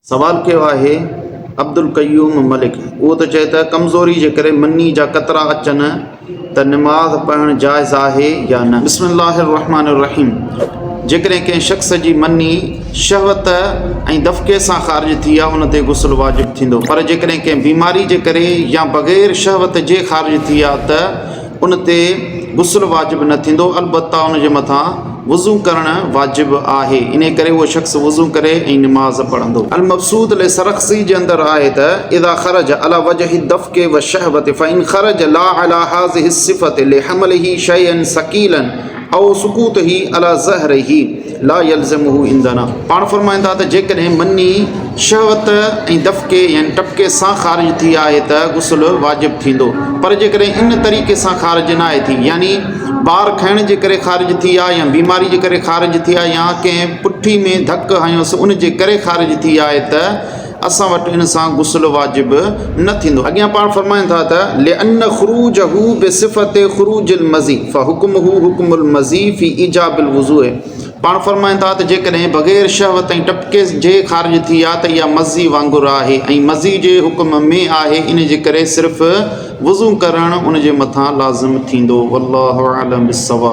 सवाल कयो आहे अब्दुल क़य्यूम मलिक। वो तो चए त कमज़ोरी जे करे मनी जा कतरा अचनि त नमाज़ पढ़णु जाइज़ आहे या न। बिस्मिल्लाहिर रहमानिर रहीम। जेकॾहिं कंहिं शख़्स जी मनी शहवत ऐं दफ़के सां ख़ारिज थी आहे उन ते गुस्ल वाजिब थींदो, पर जेकॾहिं कंहिं बीमारी जे करे या बग़ैर शहवत जे ख़ारिज थी आहे त उन ते गुस्ल वाजिब न थींदो, अलबत्ता उन जे मथां वज़ू करणु वाजिब आहे। इन करे उहो शख़्स वज़ू करे ऐं नमाज़ पढ़ंदो। अल मक़सूद ले सरख़सी जे अंदरि आहे त इज़ा ख़रज अला वजहि दफ़के व शहवत फ़इन ख़रज ला अला हाज़िहि सिफ़त लिहमलिही शयअन सकीलन औ सुकूतही अला ज़हरिही ला यल्ज़मुहु इंदना। पाण फरमाईंदा त जेकॾहिं मनी शहवत ऐं दफ़के यानी टपके सां ख़ारिज थी आहे त गुस्ल वाजिब थींदो, पर जेकॾहिं इन तरीक़े सां ख़ारिज न आहे थी, यानी ॿार खाइण जे करे ख़ारिज थी आहे या बीमारी जे करे ख़ारिज थी आहे या कंहिं पुठी में धकु हयोसि उन जे करे ख़ारिज थी आहे त असां वटि इन सां गुस्ल वाजिब न थींदो। अॻियां पाण फरमाइनि था त लिअन्न ख़ुरूजहू बिसिफ़त ख़ुरूजिल मज़ी फ़हुक्मुहु हुक्मुल मज़ी फ़ी इजाबिल वुज़ूए। पाण फरमाइनि था त जेकॾहिं बग़ैर शहवत ऐं टपके जे ख़ारिज थी आहे त इहा मज़ी वांगुरु आहे ऐं मज़ी जे हुक्म में आहे, इन जे करे सिर्फ़ु वज़ू करणु उन जे मथां लाज़िम थींदो। वल्लाहु अअलम बिस्सवाब।